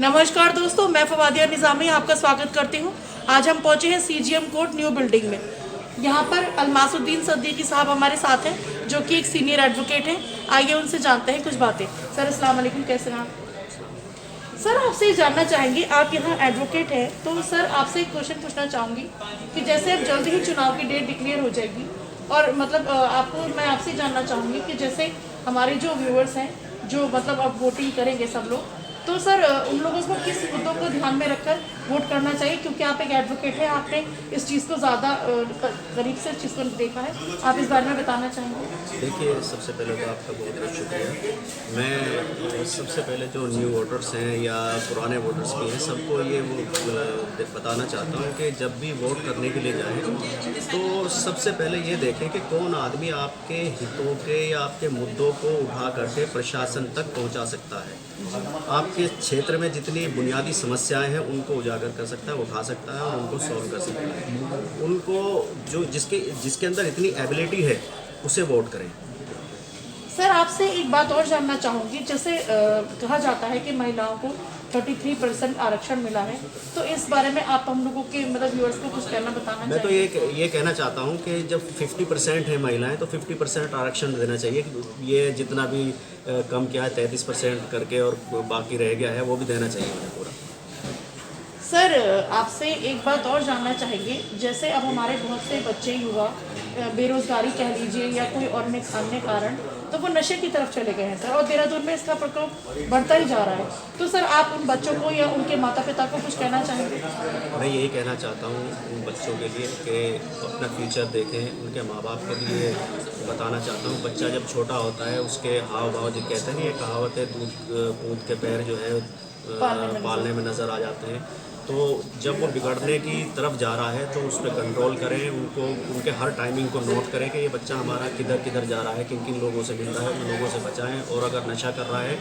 नमस्कार दोस्तों, मैं फवादिया निज़ामी आपका स्वागत करती हूं। आज हम पहुंचे हैं सीजीएम कोर्ट न्यू बिल्डिंग में। यहां पर अलमासुद्दीन सद्दीकी साहब हमारे साथ हैं, जो कि एक सीनियर एडवोकेट हैं। आइए उनसे जानते हैं कुछ बातें। सर अस्सलाम वालेकुम, कैसे हैं आप? सर आपसे ये जानना चाहेंगे, आप यहाँ एडवोकेट हैं, तो सर आपसे एक क्वेश्चन पूछना चाहूँगी कि जैसे अब जल्दी ही चुनाव की डेट डिक्लेयर हो जाएगी और मतलब आपको मैं आपसे जानना चाहूँगी कि जैसे हमारे जो व्यूअर्स हैं, जो मतलब अब वोटिंग करेंगे सब लोग, तो सर उन लोगों को किस मुद्दों को ध्यान में रखकर वोट करना चाहिए? क्योंकि आप एक एडवोकेट हैं, आपने इस चीज़ को ज़्यादा करीब से इस चीज़ को देखा है। आप इस बारे में बताना चाहेंगे? देखिए, सबसे पहले तो आपका बहुत बहुत शुक्रिया। मैं सबसे पहले जो न्यू वोटर्स हैं या पुराने वोटर्स भी हैं, सबको ये बताना चाहता हूँ कि जब भी वोट करने के लिए जाएं तो सबसे पहले ये देखें कि कौन आदमी आपके हितों के या आपके मुद्दों को उठा करके प्रशासन तक पहुँचा सकता है। आपके क्षेत्र में जितनी बुनियादी समस्याएं हैं उनको उजागर कर सकता है, उठा सकता है और उनको सॉल्व कर सकता है। उनको जो जिसके अंदर इतनी एबिलिटी है उसे वोट करें। सर आपसे एक बात और जानना चाहूँगी, जैसे कहा जाता है कि महिलाओं को 33% आरक्षण मिला है, तो इस बारे में आप हम लोगों के मतलब व्यूअर्स को कुछ कहना बताना मैं तो चाहेंगे? ये कहना चाहता हूँ कि जब 50% है महिलाएं तो 50% आरक्षण देना चाहिए। ये जितना भी कम किया है 33% करके और बाकी रह गया है वो भी देना चाहिए उन्हें पूरा। सर आपसे एक बात और जानना चाहेंगे, जैसे अब हमारे बहुत से बच्चे युवा बेरोजगारी कह लीजिए या कोई और अन्य कारण, तो वो नशे की तरफ चले गए हैं सर, और देहरादून में इसका प्रकोप बढ़ता ही जा रहा है। तो सर आप उन बच्चों को या उनके माता पिता को कुछ कहना चाहेंगे? मैं यही कहना चाहता हूँ उन बच्चों के लिए कि अपना फ्यूचर देखें। उनके माँ बाप को भी ये बताना चाहता हूँ, बच्चा जब छोटा होता है उसके हाव भाव जो कहते हैं, ये कहावत है, दूध पूत के पैर जो है पालने में नज़र आ जाते हैं। तो जब वो बिगड़ने की तरफ जा रहा है तो उस पर कंट्रोल करें, उनको उनके हर टाइमिंग को नोट करें कि ये बच्चा हमारा किधर किधर जा रहा है, किन किन लोगों से मिल रहा है, उन लोगों से बचाएं। और अगर नशा कर रहा है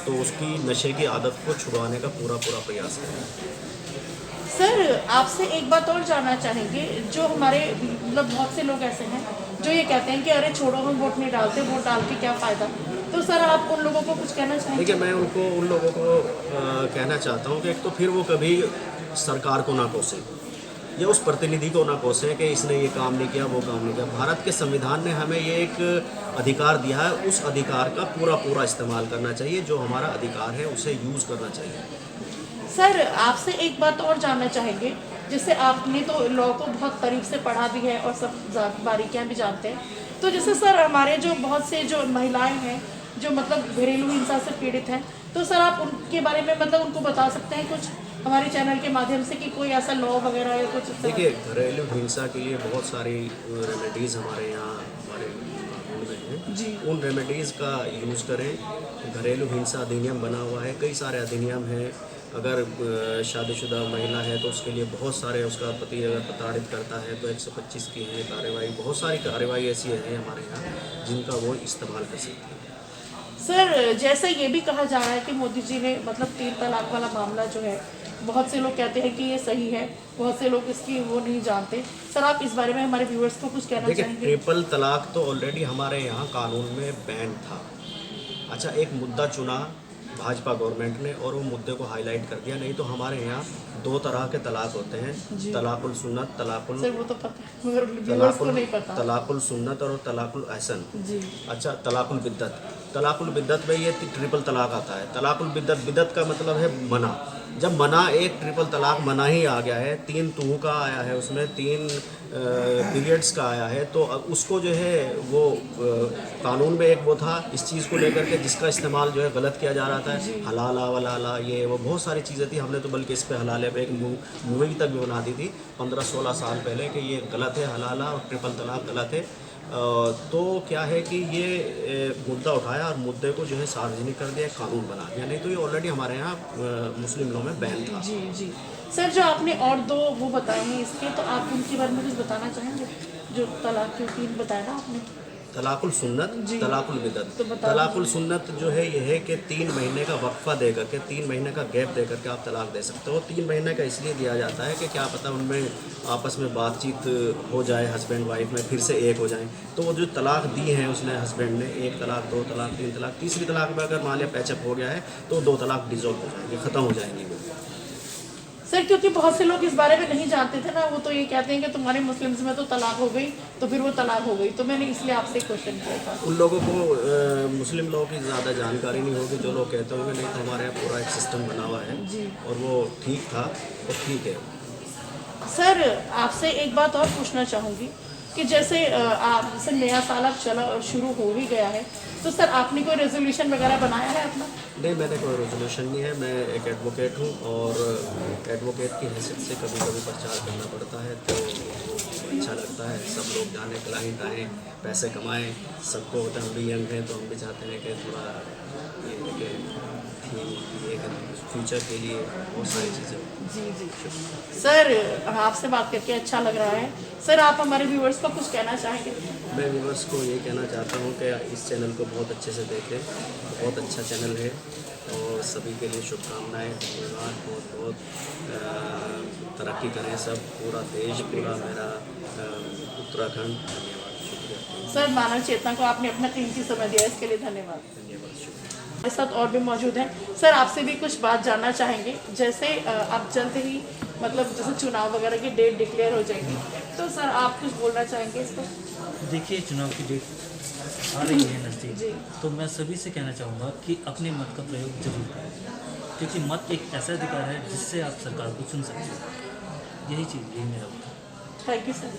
तो उसकी नशे की आदत को छुड़वाने का पूरा प्रयास करें। सर आपसे एक बात और जानना चाहेंगे, जो हमारे मतलब बहुत से लोग ऐसे हैं जो ये कहते हैं कि अरे छोड़ो, हम वोट नहीं डालते, वोट डाल के क्या फ़ायदा। तो सर आप उन लोगों को कुछ कहना चाहेंगे? देखिए, मैं उन लोगों को कहना चाहता हूँ कि एक तो फिर वो कभी सरकार को ना कोसें या उस प्रतिनिधि को ना कोसें कि इसने ये काम नहीं किया, वो काम नहीं किया। भारत के संविधान ने हमें ये एक अधिकार दिया है, उस अधिकार का पूरा इस्तेमाल करना चाहिए। जो हमारा अधिकार है उसे यूज़ करना चाहिए। सर आपसे एक बात और जानना चाहेंगे, जैसे आपने तो लॉ को बहुत करीब से पढ़ा भी है और सब बारीकियां भी जानते हैं, तो जैसे सर हमारे जो बहुत से जो महिलाएं हैं जो मतलब घरेलू हिंसा से पीड़ित हैं, तो सर आप उनके बारे में मतलब उनको बता सकते हैं कुछ हमारे चैनल के माध्यम से कि कोई ऐसा लॉ वगैरह या कुछ? देखिए, घरेलू हिंसा के लिए बहुत सारी रेमेडीज़ हमारे यहाँ हमारे कानून में हैं जी उन रेमेडीज़ का यूज़ करें। घरेलू हिंसा अधिनियम बना हुआ है, कई सारे अधिनियम हैं। अगर शादीशुदा महिला है तो उसके लिए बहुत सारे, उसका पति अगर प्रताड़ित करता है तो 125 की है कार्रवाई। बहुत सारी कार्रवाई ऐसी है हमारे यहाँ जिनका वो इस्तेमाल कर सकते हैं। सर जैसे ये भी कहा जा रहा है कि मोदी जी ने मतलब 3 तलाक वाला मामला जो है, बहुत से लोग कहते हैं कि ये सही है, बहुत से लोग इसकी वो नहीं जानते। सर आप इस बारे में हमारे व्यूअर्स को कुछ कहना देखिए, चाहेंगे? ट्रिपल तलाक तो ऑलरेडी हमारे यहाँ कानून में बैन था। अच्छा, एक मुद्दा चुना भाजपा गवर्नमेंट ने और वो मुद्दे को हाईलाइट कर दिया। नहीं तो हमारे यहाँ 2 तरह के तलाक होते हैं, तलाकुल सुन्नत, सर वो तो पता है मगर व्यूअर्स को नहीं पता। तलाकुल सुन्नत और तलाकुल अहसन। जी अच्छा, तलाकुल बिद्दत। तलाकुल बिद्दत में ये ट्रिपल तलाक आता है। तलाकुल बिद्दत, बिद्दत का मतलब है मना। जब मना, एक ट्रिपल तलाक मना ही आ गया है, 3 तूह का आया है, उसमें 3 पीरियड्स का आया है, तो उसको जो है वो कानून में एक वो था इस चीज़ को लेकर के जिसका इस्तेमाल जो है गलत किया जा रहा था। हलाला वलाला, ये वो बहुत सारी चीज़ें थी। हमने तो बल्कि इस पे हलाले पे एक मूवी तक भी बना दी थी 15-16 साल पहले कि ये गलत है, हलाला और ट्रिपल तलाक गलत है। तो क्या है कि ये मुद्दा उठाया और मुद्दे को जो है सार्वजनिक कर दिया, कानून बना दिया। नहीं तो ये ऑलरेडी हमारे यहाँ मुस्लिम लॉ में बैन था। जी जी सर जो आपने और 2 वो बताए हैं इसके, तो आप उनके बारे में कुछ बताना चाहेंगे? जो तलाक के 3 बताया ना आपने। तलाकुल सुन्नत, जी। तलाकुल बिदत। तो बताओ। तलाकुल सुन्नत जो है ये है कि 3 महीने का वक्फा दे करके, 3 महीने का गैप दे करके आप तलाक दे सकते हो। 3 महीने का इसलिए दिया जाता है कि क्या पता उनमें आपस में बातचीत हो जाए, हस्बैंड वाइफ में फिर से एक हो जाएं। तो वो जो तलाक दी है उसने हस्बैंड ने, 1 तलाक, 2 तलाक, 3 तलाक, तीसरी तलाक में अगर मान लिया पैचअप हो गया है तो 2 तलाक डिजॉल्व हो जाएंगे, ख़त्म हो जाएंगी वो। सर क्योंकि बहुत से लोग इस बारे में नहीं जानते थे ना, वो तो ये कहते हैं कि तुम्हारे मुस्लिम्स में तो तलाक हो गई तो फिर वो तलाक हो गई, तो मैंने इसलिए आपसे क्वेश्चन किया था। उन लोगों को मुस्लिम लोगों की ज़्यादा जानकारी नहीं होगी, जो लोग कहते होंगे नहीं तो हमारे यहाँ पूरा एक सिस्टम बना हुआ है जी। और वो ठीक था, वो ठीक है। सर आपसे एक बात और पूछना चाहूँगी कि जैसे आप जैसे नया साल अब चला शुरू हो ही गया है, तो सर आपने कोई रेजोल्यूशन वगैरह बनाया है अपना? नहीं, मैंने कोई रेजोल्यूशन नहीं है। मैं एक एडवोकेट हूँ और एडवोकेट की हैसियत से कभी कभी प्रचार करना पड़ता है, तो अच्छा लगता है। सब लोग जाने, क्लाइंट आएँ, पैसे कमाएं, सबको होता है। हम भी यंग हैं तो हम भी चाहते हैं कि थोड़ा ये है कि थीम ये है फ्यूचर के लिए बहुत सारी चीज़ें। जी जी सर, आपसे बात करके अच्छा लग रहा है। सर आप हमारे व्यूअर्स को कुछ कहना चाहेंगे? मैं व्यूवर्स को ये कहना चाहता हूँ कि इस चैनल को बहुत अच्छे से देखें, बहुत अच्छा चैनल है और सभी के लिए शुभकामनाएं, धन्यवाद। बहुत बहुत तरक्की करें सब, पूरा देश, पूरा मेरा उत्तराखंड। धन्यवाद, शुक्रिया। सर मानव चेतना को आपने अपना कीमती समय दिया, इसके लिए धन्यवाद। धन्यवाद, शुक्रिया। हमारे साथ और भी मौजूद हैं। सर आपसे भी कुछ बात जानना चाहेंगे। जैसे आप जल्द ही मतलब जैसे चुनाव वगैरह की डेट डिक्लेयर हो जाएगी, तो सर आप कुछ बोलना चाहेंगे इस पर? देखिए, चुनाव की डेट आ रही है जी। नज़दीक, तो मैं सभी से कहना चाहूँगा कि अपने मत का प्रयोग जरूर करें, क्योंकि मत एक ऐसा अधिकार है जिससे आप सरकार को चुन सकते हैं। यही चीज़, यही मेरा उत्तर। थैंक यू सर,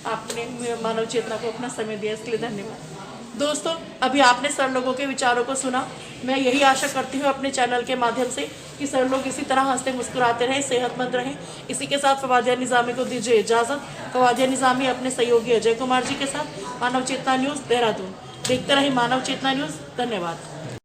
आपने मानव चेतना को अपना समय दिया, इसके लिए धन्यवाद। दोस्तों अभी आपने सर लोगों के विचारों को सुना। मैं यही आशा करती हूँ अपने चैनल के माध्यम से कि सर लोग इसी तरह हंसते मुस्कुराते रहें, सेहतमंद रहें। इसी के साथ फवादिया निज़ामी को दीजिए इजाज़त। फवादिया निज़ामी अपने सहयोगी अजय कुमार जी के साथ, मानव चेतना न्यूज़, देहरादून। देखते रहिए मानव चेतना न्यूज़। धन्यवाद।